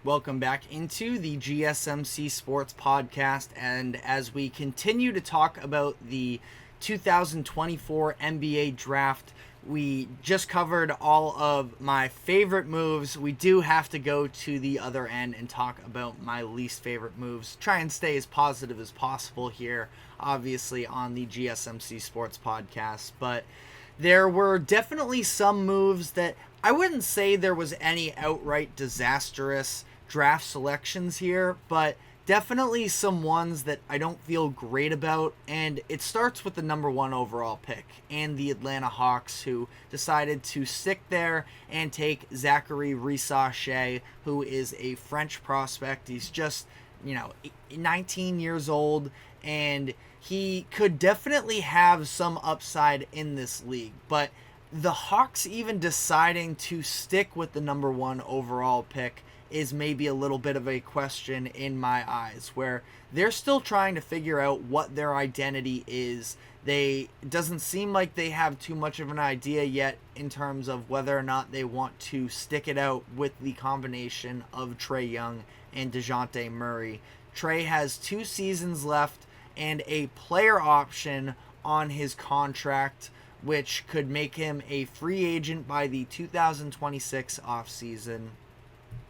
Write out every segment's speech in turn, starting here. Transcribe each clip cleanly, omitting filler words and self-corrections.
Welcome back into the GSMC Sports Podcast, and as we continue to talk about the 2024 NBA Draft, we just covered all of my favorite moves. We do have to go to the other end and talk about my least favorite moves. Try and stay as positive as possible here, obviously, on the GSMC Sports Podcast, but there were definitely some moves that I wouldn't say there was any outright disastrous draft selections here, but definitely some ones that I don't feel great about, and it starts with the number 1 overall pick and the Atlanta Hawks, who decided to stick there and take Zachary Rissache, who is a French prospect. He's just, 19 years old, and he could definitely have some upside in this league, but the Hawks even deciding to stick with the number 1 overall pick is maybe a little bit of a question in my eyes, where they're still trying to figure out what their identity is. It doesn't seem like they have too much of an idea yet in terms of whether or not they want to stick it out with the combination of Trae Young and DeJounte Murray. Trae has 2 seasons left and a player option on his contract, which could make him a free agent by the 2026 offseason.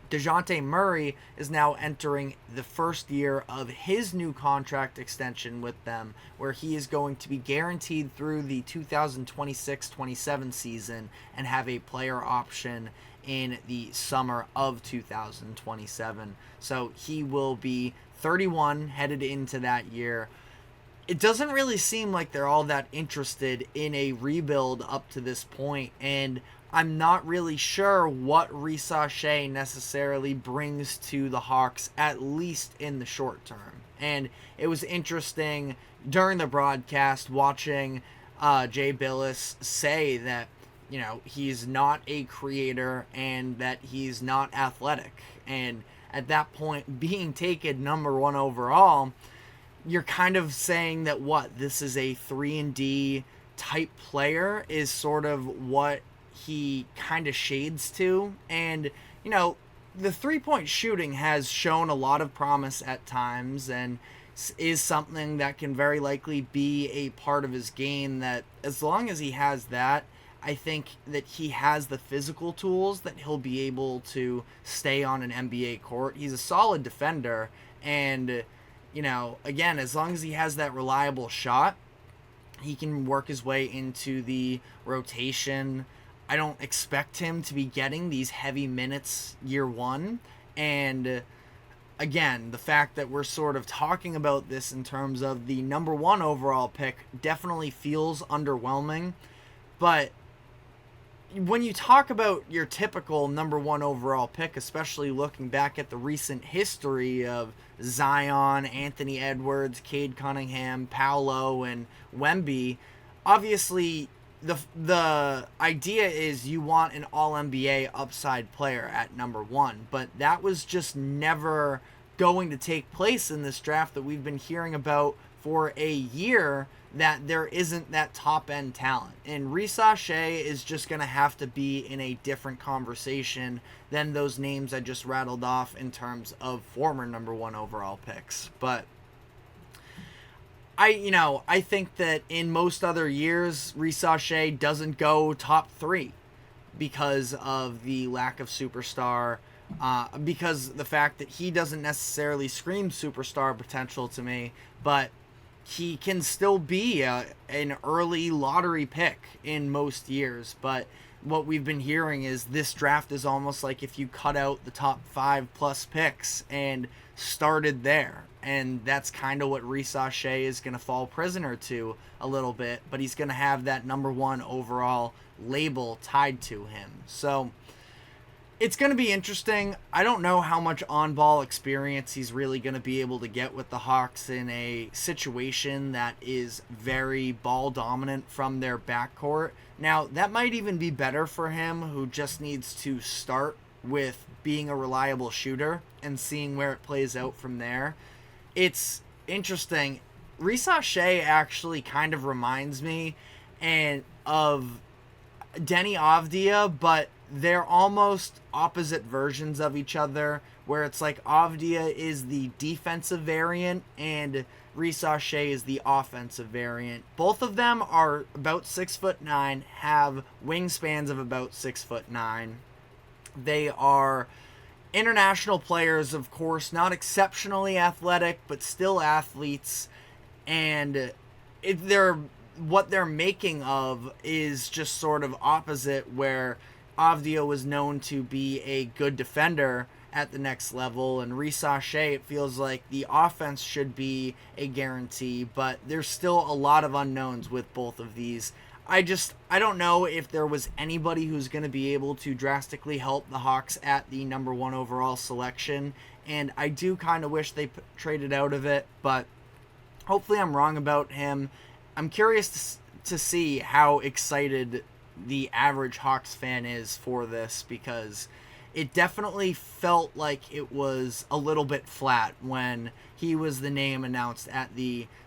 DeJounte Murray is now entering the first year of his new contract extension with them, where he is going to be guaranteed through the 2026-27 season and have a player option in the summer of 2027. So he will be 31 headed into that year. It doesn't really seem like they're all that interested in a rebuild up to this point, and I'm not really sure what Rissache necessarily brings to the Hawks, at least in the short term. And it was interesting during the broadcast watching Jay Billis say that, he's not a creator and that he's not athletic. And at that point, being taken number 1 overall, you're kind of saying that this is a 3-and-D type player is sort of what he kind of shades to. And the 3-point shooting has shown a lot of promise at times and is something that can very likely be a part of his game, that as long as he has that, I think that he has the physical tools that he'll be able to stay on an NBA court. He's a solid defender, and again, as long as he has that reliable shot, he can work his way into the rotation. I don't expect him to be getting these heavy minutes year 1. And again, the fact that we're sort of talking about this in terms of the number 1 overall pick definitely feels underwhelming. But when you talk about your typical number 1 overall pick, especially looking back at the recent history of Zion, Anthony Edwards, Cade Cunningham, Paolo, and Wemby, obviously the idea is you want an all-NBA upside player at number 1, but that was just never going to take place in this draft that we've been hearing about for a year, that there isn't that top-end talent. And Rissache is just going to have to be in a different conversation than those names I just rattled off in terms of former number 1 overall picks. But I think that in most other years, Rissache doesn't go top 3 because of the lack of superstar, because the fact that he doesn't necessarily scream superstar potential to me, but he can still be an early lottery pick in most years. But what we've been hearing is this draft is almost like if you cut out the top 5+ picks and started there. And that's kind of what Rissache is going to fall prisoner to a little bit, but he's going to have that number 1 overall label tied to him. So it's going to be interesting. I don't know how much on-ball experience he's really going to be able to get with the Hawks in a situation that is very ball-dominant from their backcourt. Now, that might even be better for him, who just needs to start with being a reliable shooter and seeing where it plays out from there. It's interesting. Rissache actually kind of reminds me of Deni Avdija, but they're almost opposite versions of each other, where it's like Avdija is the defensive variant and Risashe is the offensive variant. Both of them are about 6'9", have wingspans of about 6'9". They are international players, of course, not exceptionally athletic, but still athletes, and what they're making of is just sort of opposite, where Avdija was known to be a good defender at the next level, and Risashe, it feels like the offense should be a guarantee, but there's still a lot of unknowns with both of these. I don't know if there was anybody who's going to be able to drastically help the Hawks at the number 1 overall selection, and I do kind of wish they traded out of it, but hopefully I'm wrong about him. I'm curious to see how excited the average Hawks fan is for this, because it definitely felt like it was a little bit flat when he was the name announced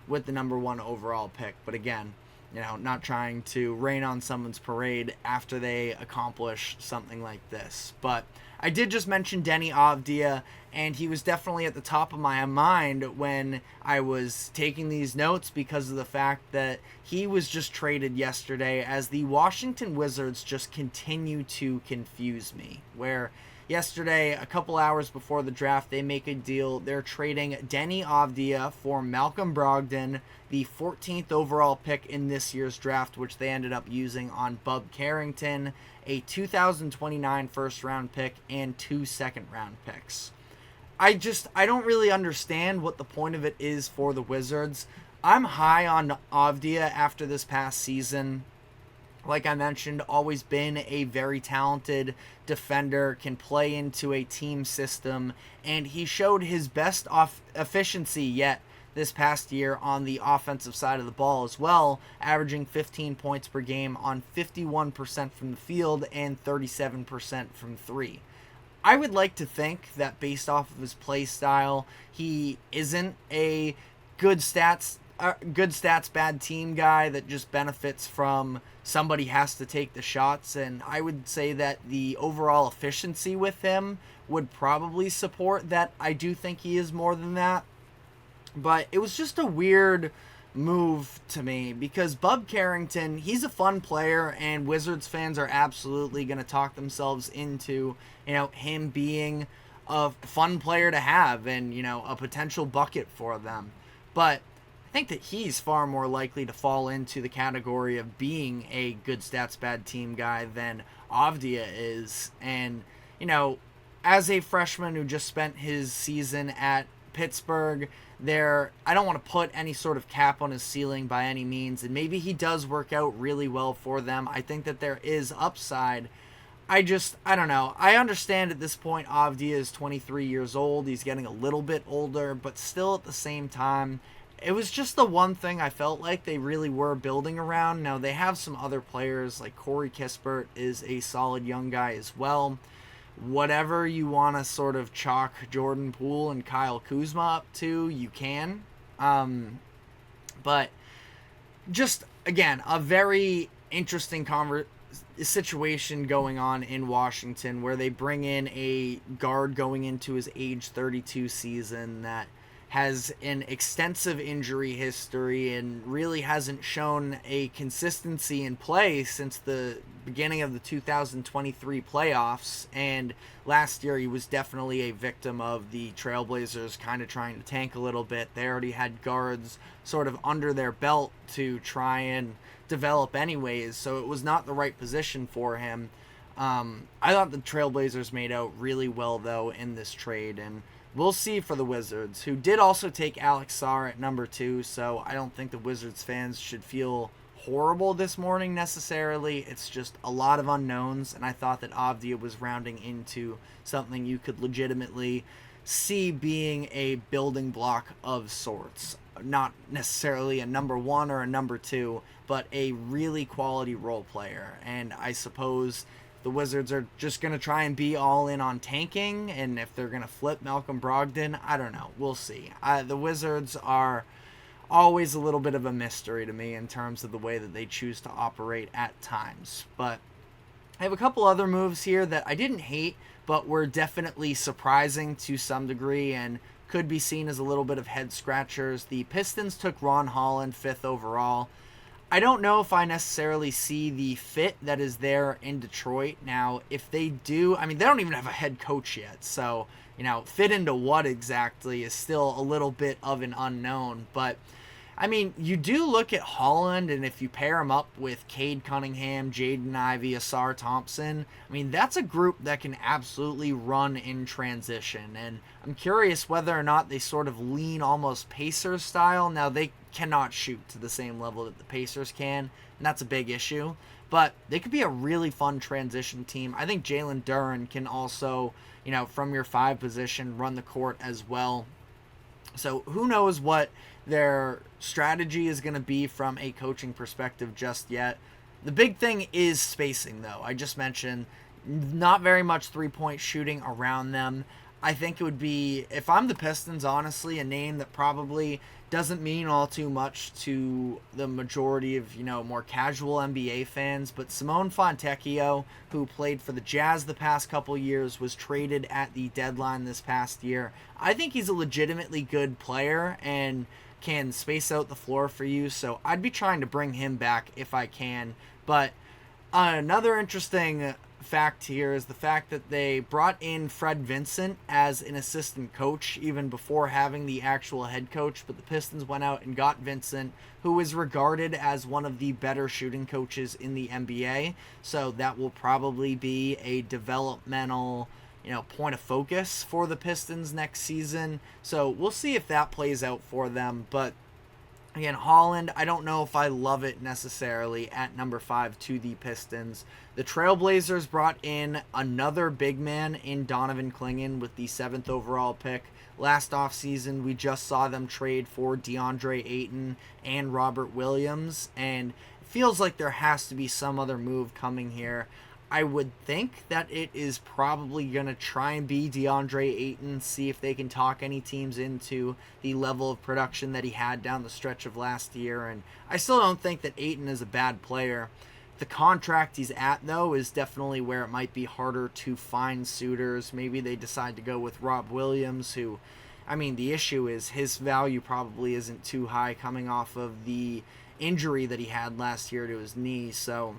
with the number 1 overall pick. But again, not trying to rain on someone's parade after they accomplish something like this. But I did just mention Deni Avdija, and he was definitely at the top of my mind when I was taking these notes, because of the fact that he was just traded yesterday, as the Washington Wizards just continue to confuse me. Where yesterday, a couple hours before the draft, they make a deal. They're trading Deni Avdija for Malcolm Brogdon, the 14th overall pick in this year's draft, which they ended up using on Bub Carrington, a 2029 first-round pick, and 2 second-round picks. I don't really understand what the point of it is for the Wizards. I'm high on Avdija after this past season. Like I mentioned, always been a very talented defender, can play into a team system, and he showed his best efficiency yet this past year on the offensive side of the ball as well, averaging 15 points per game on 51% from the field and 37% from 3. I would like to think that based off of his play style, he isn't a good stats, bad team guy that just benefits from somebody has to take the shots. And I would say that the overall efficiency with him would probably support that. I do think he is more than that. But it was just a weird move to me, because Bub Carrington, he's a fun player, and Wizards fans are absolutely going to talk themselves into, him being a fun player to have and, a potential bucket for them. But I think that he's far more likely to fall into the category of being a good stats bad team guy than Avdija is. And, as a freshman who just spent his season at Pittsburgh, I don't want to put any sort of cap on his ceiling by any means, and maybe he does work out really well for them. I think that there is upside. I don't know. I understand at this point Avdija is 23 years old. He's getting a little bit older, but still at the same time, it was just the one thing I felt like they really were building around. Now, they have some other players, like Corey Kispert is a solid young guy as well. Whatever you want to sort of chalk Jordan Poole and Kyle Kuzma up to, you can. But just, again, a very interesting situation going on in Washington, where they bring in a guard going into his age 32 season that has an extensive injury history and really hasn't shown a consistency in play since the beginning of the 2023 playoffs. And last year he was definitely a victim of the Trailblazers kind of trying to tank a little bit. They already had guards sort of under their belt to try and develop anyways, so it was not the right position for him. I thought the Trailblazers made out really well, though, in this trade, and we'll see for the Wizards, who did also take Alex Sarr at number 2, so I don't think the Wizards fans should feel horrible this morning necessarily. It's just a lot of unknowns, and I thought that Avdija was rounding into something you could legitimately see being a building block of sorts. Not necessarily a number 1 or a number 2, but a really quality role player. And I suppose the Wizards are just going to try and be all in on tanking, and if they're going to flip Malcolm Brogdon, I don't know. We'll see. The Wizards are always a little bit of a mystery to me in terms of the way that they choose to operate at times. But I have a couple other moves here that I didn't hate, but were definitely surprising to some degree and could be seen as a little bit of head scratchers. The Pistons took Ron Holland 5th overall. I don't know if I necessarily see the fit that is there in Detroit. Now, if they do, I mean, they don't even have a head coach yet. So, fit into what exactly is still a little bit of an unknown. But, I mean, you do look at Holland, and if you pair him up with Cade Cunningham, Jaden Ivey, Asar Thompson, I mean, that's a group that can absolutely run in transition. And I'm curious whether or not they sort of lean almost Pacers style. Now, they cannot shoot to the same level that the Pacers can, and that's a big issue. But they could be a really fun transition team. I think Jalen Duren can also, from your 5 position, run the court as well. So who knows what their strategy is going to be from a coaching perspective just yet. The big thing is spacing, though. I just mentioned not very much three-point shooting around them. I think it would be, if I'm the Pistons, honestly, a name that probably doesn't mean all too much to the majority of, more casual NBA fans, but Simone Fontecchio, who played for the Jazz the past couple years, was traded at the deadline this past year. I think he's a legitimately good player and can space out the floor for you, so I'd be trying to bring him back if I can. But another interesting fact here is the fact that they brought in Fred Vincent as an assistant coach even before having the actual head coach, but the Pistons went out and got Vincent, who is regarded as one of the better shooting coaches in the NBA, so that will probably be a developmental point of focus for the Pistons next season. So we'll see if that plays out for them. But again, Holland, I don't know if I love it necessarily at number 5 to the Pistons. The Trailblazers brought in another big man in Donovan Clingan with the 7th overall pick. Last offseason, we just saw them trade for DeAndre Ayton and Robert Williams, and it feels like there has to be some other move coming here. I would think that it is probably going to try and be DeAndre Ayton, see if they can talk any teams into the level of production that he had down the stretch of last year. And I still don't think that Ayton is a bad player. The contract he's at, though, is definitely where it might be harder to find suitors. Maybe they decide to go with Rob Williams, who, I mean, the issue is his value probably isn't too high coming off of the injury that he had last year to his knee. So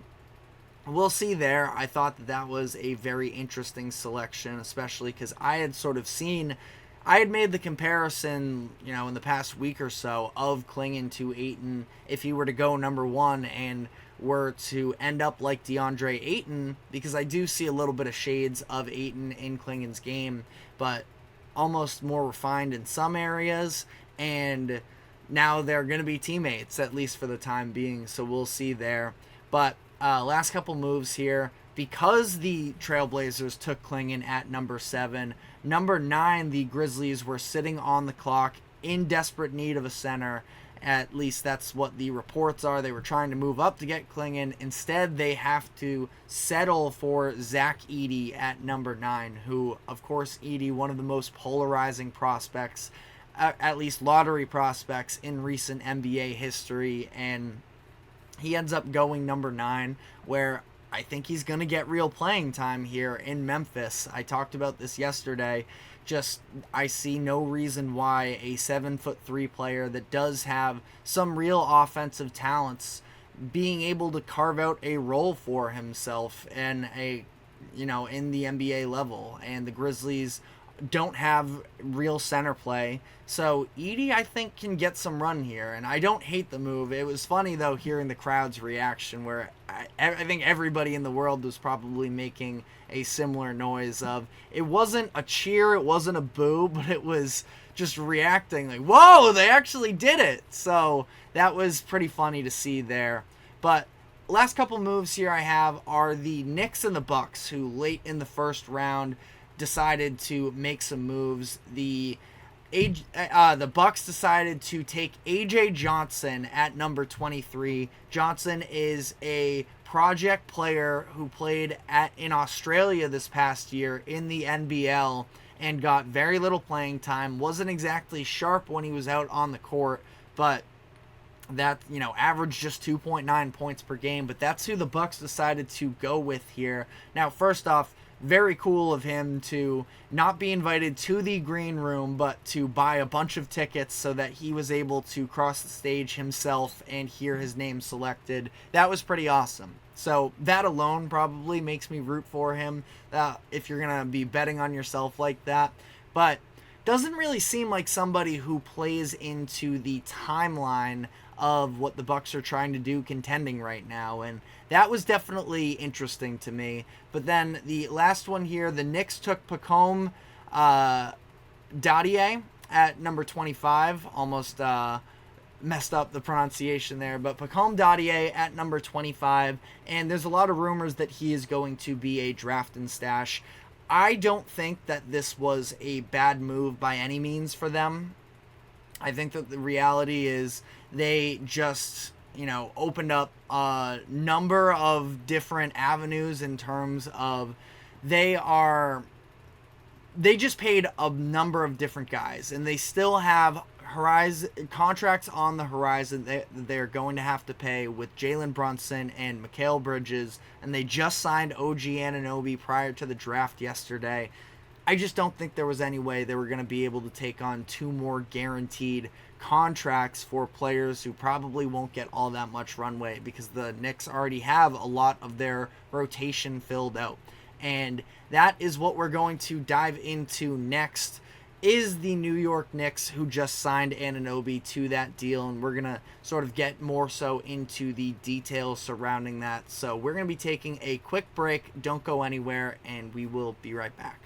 we'll see there. I thought that was a very interesting selection, especially because I had made the comparison, in the past week or so of Clingan to Ayton if he were to go number 1 and were to end up like DeAndre Ayton, because I do see a little bit of shades of Ayton in Clingan's game, but almost more refined in some areas, and now they're going to be teammates, at least for the time being, so we'll see there. But last couple moves here. Because the Trailblazers took Clingan at number 7, number 9, the Grizzlies were sitting on the clock in desperate need of a center. At least that's what the reports are. They were trying to move up to get Clingan. Instead, they have to settle for Zach Edey at number 9, who, of course, Edey, one of the most polarizing prospects, at least lottery prospects in recent NBA history, and he ends up going number 9, where I think he's going to get real playing time here in Memphis. I talked about this yesterday. I see no reason why a 7'3" player that does have some real offensive talents being able to carve out a role for himself in in the NBA level. And the Grizzlies don't have real center play. So Edey, I think, can get some run here, and I don't hate the move. It was funny, though, hearing the crowd's reaction, where I think everybody in the world was probably making a similar noise of, it wasn't a cheer, it wasn't a boo, but it was just reacting like, whoa, they actually did it. So that was pretty funny to see there. But last couple moves here I have are the Knicks and the Bucks, who late in the first round decided to make some moves. The Bucks decided to take A.J. Johnson at number 23. Johnson is a project player who played in Australia this past year in the NBL and got very little playing time. Wasn't exactly sharp when he was out on the court, but that, averaged just 2.9 points per game, but that's who the Bucks decided to go with here. Now, first off, very cool of him to not be invited to the green room, but to buy a bunch of tickets so that he was able to cross the stage himself and hear his name selected. That was pretty awesome. So that alone probably makes me root for him if you're going to be betting on yourself like that. But doesn't really seem like somebody who plays into the timeline of what the Bucks are trying to do contending right now, and that was definitely interesting to me. But then the last one here, the Knicks took Pacome Dadier at number 25. Almost messed up the pronunciation there, but Pacome Dadier at number 25, and there's a lot of rumors that he is going to be a draft and stash. I don't think that this was a bad move by any means for them. I think that the reality is they just, opened up a number of different avenues in terms of they just paid a number of different guys, and they still have contracts on the horizon that they're going to have to pay with Jalen Brunson and Mikal Bridges, and they just signed OG Anunoby prior to the draft yesterday. I just don't think there was any way they were going to be able to take on two more guaranteed contracts for players who probably won't get all that much runway, because the Knicks already have a lot of their rotation filled out. And that is what we're going to dive into next, is the New York Knicks, who just signed Anunoby to that deal, and we're going to sort of get more so into the details surrounding that. So we're going to be taking a quick break. Don't go anywhere, and we will be right back.